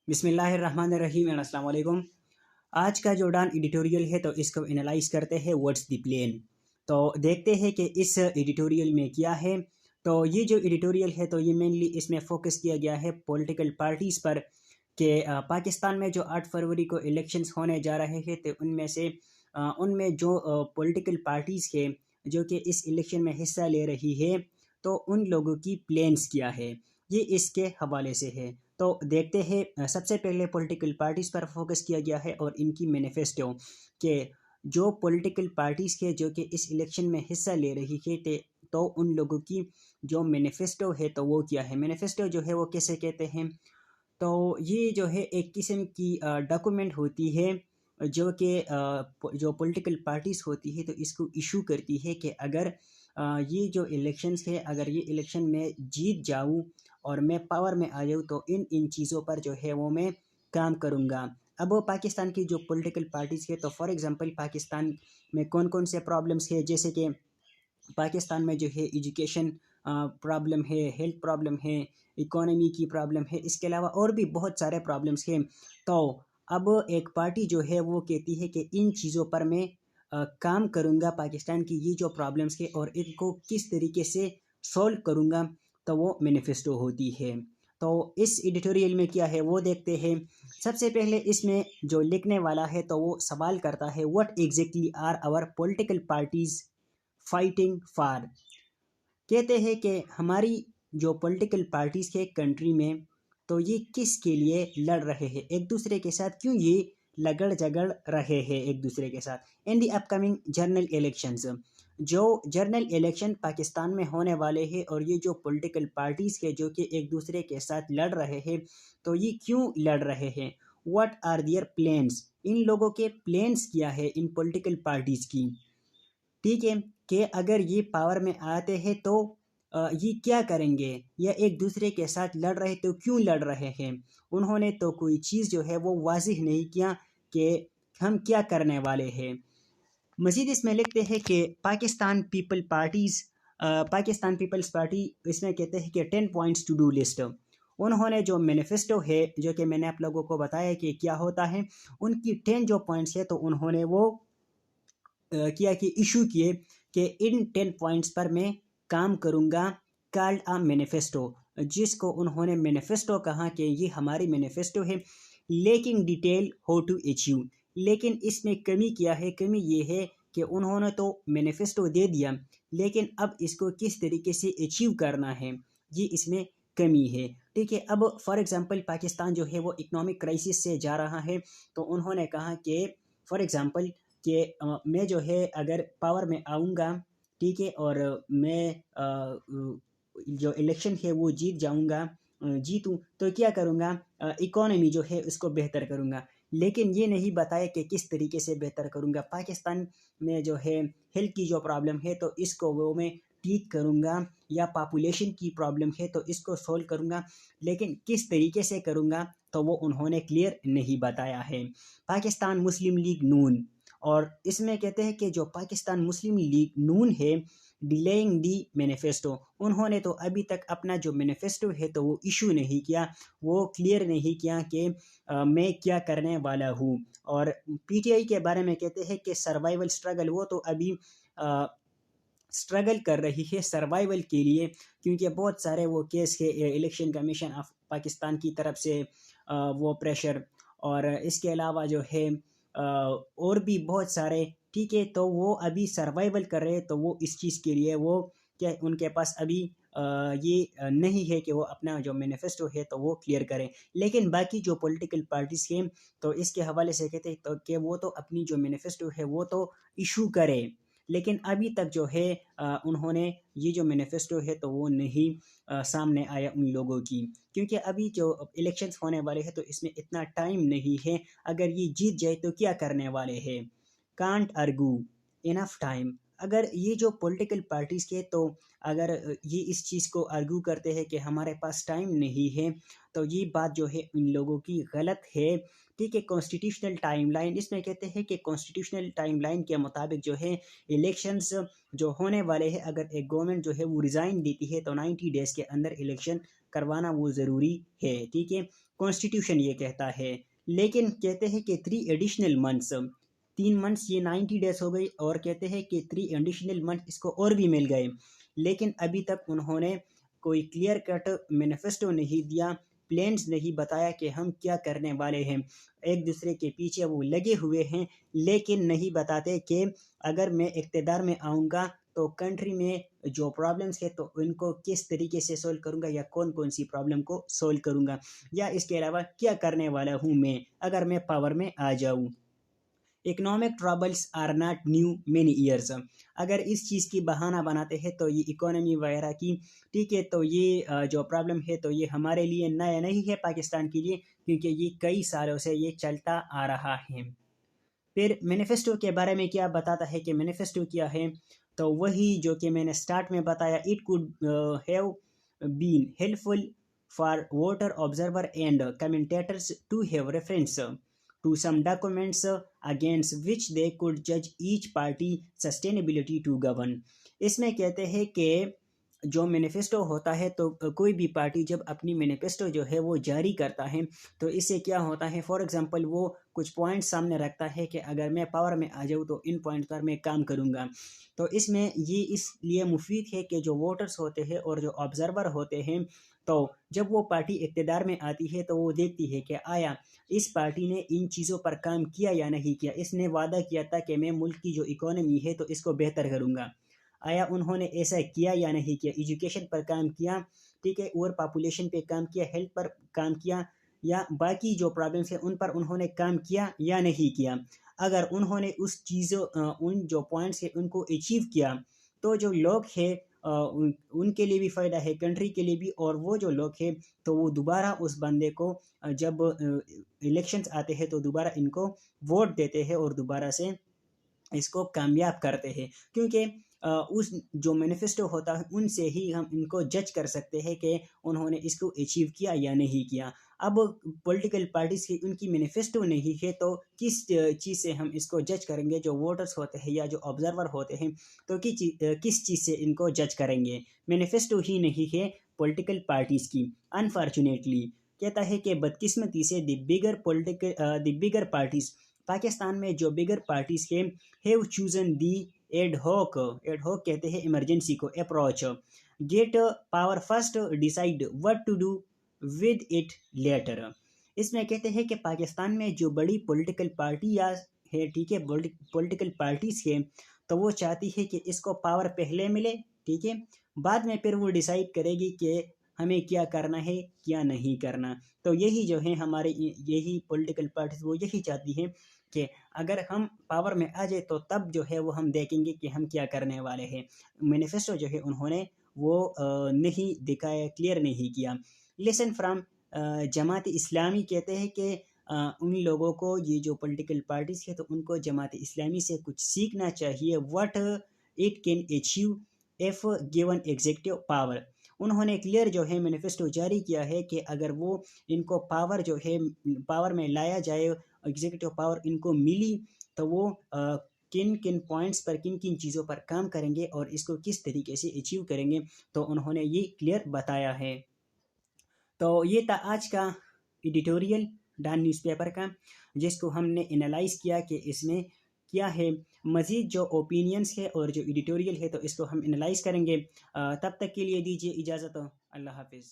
बिस्मिल्लाहिर्रहमानिर्रहीम एंड अस्सलाम वालेकुम। आज का जो डान एडिटोरियल है तो इसको एनालाइज करते हैं व्हाट्स द प्लान। तो देखते हैं कि इस एडिटोरियल में क्या है। तो ये जो एडिटोरियल है तो ये मेनली इसमें फोकस किया गया है पॉलिटिकल पार्टीज़ पर कि पाकिस्तान में जो 8 फरवरी को इलेक्शंस होने जा रहे हैं तो उनमें जो पॉलिटिकल पार्टीज़ के जो कि इस इलेक्शन में हिस्सा ले रही है तो उन लोगों की प्लान्स क्या है, ये इसके हवाले से है। तो देखते हैं, सबसे पहले पॉलिटिकल पार्टीज़ पर फोकस किया गया है और इनकी मैनिफेस्टो के जो पॉलिटिकल पार्टीज़ के जो कि इस इलेक्शन में हिस्सा ले रही है तो उन लोगों की जो मैनिफेस्टो है तो वो क्या है। मैनिफेस्टो जो है वो कैसे कहते हैं, तो ये जो है एक किस्म की डॉक्यूमेंट होती है जो कि जो पॉलिटिकल पार्टीज़ होती है तो इसको इशू करती है कि अगर ये जो इलेक्शंस है, अगर ये इलेक्शन में जीत जाऊँ और मैं पावर में आ जाऊँ तो इन इन चीज़ों पर जो है वो मैं काम करूँगा। अब वो पाकिस्तान की जो पॉलिटिकल पार्टीज़ है तो फॉर एग्जांपल पाकिस्तान में कौन कौन से प्रॉब्लम्स है, जैसे कि पाकिस्तान में जो है एजुकेशन प्रॉब्लम है, हेल्थ प्रॉब्लम है, इकोनॉमी की प्रॉब्लम है, इसके अलावा और भी बहुत सारे प्रॉब्लम्स हैं। तो अब एक पार्टी जो है वो कहती है कि इन चीज़ों पर मैं काम करूँगा, पाकिस्तान की ये जो प्रॉब्लम्स है और इनको किस तरीके से सॉल्व करूँगा, तो वो मैनिफेस्टो होती है। तो इस एडिटोरियल में क्या है वो देखते हैं। सबसे पहले इसमें जो लिखने वाला है तो वो सवाल करता है, what exactly are our political parties fighting for. कहते हैं कि हमारी जो पॉलिटिकल पार्टीज के कंट्री में तो ये किसके लिए लड़ रहे हैं, एक दूसरे के साथ क्यों ये लगड़ झगड़ रहे हैं एक दूसरे के साथ। इन दी अपकमिंग जनरल इलेक्शंस, जो जनरल इलेक्शन पाकिस्तान में होने वाले हैं और ये जो पॉलिटिकल पार्टीज के जो कि एक दूसरे के साथ लड़ रहे हैं तो ये क्यों लड़ रहे हैं। व्हाट आर देयर प्लान्स, इन लोगों के प्लान्स क्या है इन पॉलिटिकल पार्टीज की। ठीक है, कि अगर ये पावर में आते हैं तो ये क्या करेंगे, या एक दूसरे के साथ लड़ रहे तो क्यों लड़ रहे हैं। उन्होंने तो कोई चीज़ जो है वो वाजिह नहीं किया कि हम क्या करने वाले हैं। मजीद इसमें लिखते हैं कि पाकिस्तान पीपल्स पार्टी इसमें कहते हैं कि 10 पॉइंट्स टू डू लिस्ट। उन्होंने जो मैनिफेस्टो है जो कि मैंने आप लोगों को बताया कि क्या होता है, उनकी 10 जो पॉइंट्स है तो उन्होंने वो किया कि इशू किए कि इन 10 पॉइंट्स पर मैं काम करूँगा, कॉल्ड अ मैनिफेस्टो, जिसको उन्होंने मैनिफेस्टो कहा कि ये हमारी मैनिफेस्टो है, लेकिन डिटेल हाउ टू अचीव। लेकिन इसमें कमी क्या है, कमी ये है कि उन्होंने तो मैनिफेस्टो दे दिया लेकिन अब इसको किस तरीके से अचीव करना है, ये इसमें कमी है। ठीक है, अब फॉर एग्जांपल पाकिस्तान जो है वो इकोनॉमिक क्राइसिस से जा रहा है तो उन्होंने कहा कि फॉर एग्जांपल कि मैं जो है अगर पावर में आऊँगा, ठीक है, और मैं जो इलेक्शन है वो जीत जाऊँगा, जीतूँ तो क्या करूँगा, इकोनॉमी जो है उसको बेहतर करूँगा। लेकिन ये नहीं बताया कि किस तरीके से बेहतर करूँगा। पाकिस्तान में जो है हेल्थ की जो प्रॉब्लम है तो इसको वो मैं ठीक करूँगा, या पॉपुलेशन की प्रॉब्लम है तो इसको सॉल्व करूँगा, लेकिन किस तरीके से करूँगा तो वो उन्होंने क्लियर नहीं बताया है। पाकिस्तान मुस्लिम लीग नून, और इसमें कहते हैं कि जो पाकिस्तान मुस्लिम लीग नून है डिलेइंग दी मैनिफेस्टो, उन्होंने तो अभी तक अपना जो मैनिफेस्टो है तो वो इशू नहीं किया, वो क्लियर नहीं किया कि मैं क्या करने वाला हूँ। और पीटीआई के बारे में कहते हैं कि सर्वाइवल स्ट्रगल, वो तो अभी स्ट्रगल कर रही है सर्वाइवल के लिए, क्योंकि बहुत सारे वो केस है इलेक्शन कमीशन ऑफ पाकिस्तान की तरफ से, वो प्रेशर, और इसके अलावा जो है और भी बहुत सारे। ठीक है, तो वो अभी सर्वाइवल कर रहे हैं तो वो इस चीज़ के लिए वो क्या उनके पास अभी ये नहीं है कि वो अपना जो मैनिफेस्टो है तो वो क्लियर करें। लेकिन बाकी जो पॉलिटिकल पार्टीज हैं तो इसके हवाले से कहते हैं तो कि वो तो अपनी जो मैनिफेस्टो है वो तो इशू करे, लेकिन अभी तक जो है उन्होंने ये जो मैनिफेस्टो है तो वो नहीं सामने आया उन लोगों की, क्योंकि अभी जो इलेक्शंस होने वाले हैं तो इसमें इतना टाइम नहीं है। अगर ये जीत जाए तो क्या करने वाले हैं, कांट आर्गू इनफ टाइम। अगर ये जो पॉलिटिकल पार्टीज के तो अगर ये इस चीज़ को आर्गू करते हैं कि हमारे पास टाइम नहीं है तो ये बात जो है इन लोगों की गलत है। ठीक है, कॉन्स्टिट्यूशनल टाइमलाइन, इसमें कहते हैं कि कॉन्स्टिट्यूशनल टाइमलाइन के मुताबिक जो है इलेक्शंस जो होने वाले हैं, अगर एक गवर्नमेंट जो है वो रिज़ाइन देती है तो 90 डेज़ के अंदर इलेक्शन करवाना वो ज़रूरी है। ठीक है, कॉन्स्टिट्यूशन ये कहता है। लेकिन कहते हैं कि 3 एडिशनल मंथ्स, 3 मंथ्स ये 90 डेज़ हो गई और कहते हैं कि 3 एडिशनल मंथ इसको और भी मिल गए। लेकिन अभी तक उन्होंने कोई क्लियर कट मैनिफेस्टो नहीं दिया, प्लान्स नहीं बताया कि हम क्या करने वाले हैं। एक दूसरे के पीछे वो लगे हुए हैं, लेकिन नहीं बताते कि अगर मैं इक़्तिदार में आऊँगा तो कंट्री में जो प्रॉब्लम्स है तो इनको किस तरीके से सॉल्व करूँगा या कौन-कौन सी प्रॉब्लम को सॉल्व करूँगा या इसके अलावा क्या करने वाला हूँ मैं, अगर मैं पावर में आ जाऊँ। Economic troubles are not new many years. अगर इस चीज़ की बहाना बनाते हैं तो ये इकोनॉमी वगैरह की, ठीक है, तो ये जो प्रॉब्लम है तो ये हमारे लिए नया नहीं है पाकिस्तान के लिए, क्योंकि ये कई सालों से ये चलता आ रहा है। फिर मैनिफेस्टो के बारे में क्या बताता है कि मैनिफेस्टो क्या है, तो वही जो कि मैंने स्टार्ट में बताया, it could have been helpful for voter observer and commentators to have reference to some documents against which they could judge each party sustainability to govern। इसमें कहते हैं कि जो मैनिफेस्टो होता है तो कोई भी पार्टी जब अपनी मैनिफेस्टो जो है वो जारी करता है तो इससे क्या होता है, फॉर एग्जांपल वो कुछ पॉइंट सामने रखता है कि अगर मैं पावर में आ जाऊँ तो इन पॉइंट पर मैं काम करूँगा। तो इसमें ये इसलिए मुफीद है कि जो वोटर्स होते हैं और जो ऑब्जर्वर होते हैं, तो जब वो पार्टी इक़्तिदार में आती है तो वो देखती है कि आया इस पार्टी ने इन चीज़ों पर काम किया या नहीं किया। इसने वादा किया था कि मैं मुल्क की जो इकोनॉमी है तो इसको बेहतर करूँगा, आया उन्होंने ऐसा किया या नहीं किया। एजुकेशन पर काम किया, ठीक है, और पॉपुलेशन पे काम किया, हेल्थ पर काम किया, या बाकी जो प्रॉब्लम्स हैं उन पर उन्होंने काम किया या नहीं किया। अगर उन्होंने उन जो पॉइंट्स हैं उनको अचीव किया तो जो लोग हैं उनके लिए भी फ़ायदा है, कंट्री के लिए भी, और वो जो लोग हैं तो वो दोबारा उस बंदे को जब इलेक्शंस आते हैं तो दोबारा इनको वोट देते हैं और दोबारा से इसको कामयाब करते हैं, क्योंकि उस जो मैनिफेस्टो होता है उनसे ही हम इनको जज कर सकते हैं कि उन्होंने इसको अचीव किया या नहीं किया। अब पॉलिटिकल पार्टीज़ की उनकी मैनिफेस्टो नहीं है तो किस चीज़ से हम इसको जज करेंगे, जो वोटर्स होते हैं या जो ऑब्जर्वर होते हैं तो किस चीज़ से इनको जज करेंगे। मैनिफेस्टो ही नहीं है पॉलिटिकल पार्टीज़ की। अनफॉर्चुनेटली कहता है कि बदकिस्मती से द बिगर पार्टीज़, पाकिस्तान में जो बिगर पार्टीज़ के have chosen the ad hoc कहते हैं इमरजेंसी को approach, get power first decide what to do with it later. इसमें कहते हैं कि पाकिस्तान में जो बड़ी पॉलिटिकल पार्टियाँ है, ठीक है, पॉलिटिकल पार्टीज है, तो वो चाहती है कि इसको पावर पहले मिले, ठीक है, बाद में फिर वो डिसाइड करेगी कि हमें क्या करना है क्या नहीं करना। तो यही जो है हमारे यही पॉलिटिकल पार्टीज वो यही चाहती है कि अगर हम पावर में आ जाए तो तब जो है वो हम देखेंगे कि हम क्या करने वाले हैं। मैनिफेस्टो जो है उन्होंने वो नहीं दिखाया, क्लियर नहीं किया। लेसन फ्राम जमात इस्लामी कहते हैं कि उन लोगों को, ये जो पॉलिटिकल पार्टीज है तो उनको जमात इस्लामी से कुछ सीखना चाहिए, what it can achieve if given executive power. उन्होंने क्लियर जो है मैनिफेस्टो जारी किया है कि अगर वो इनको पावर जो है पावर में लाया जाए, एग्जीक्यूटिव पावर इनको मिली, तो वो किन किन पॉइंट्स पर किन किन चीज़ों पर काम करेंगे और इसको किस तरीके से अचीव करेंगे, तो उन्होंने ये क्लियर बताया है। तो ये था आज का एडिटोरियल डॉन न्यूज़पेपर का, जिसको हमने एनालाइज किया कि इसमें क्या है। मज़ीद जो ओपिनियंस है और जो एडिटोरियल है तो इसको हम एनालाइज करेंगे। तब तक के लिए दीजिए इजाज़त। अल्लाह हाफिज़।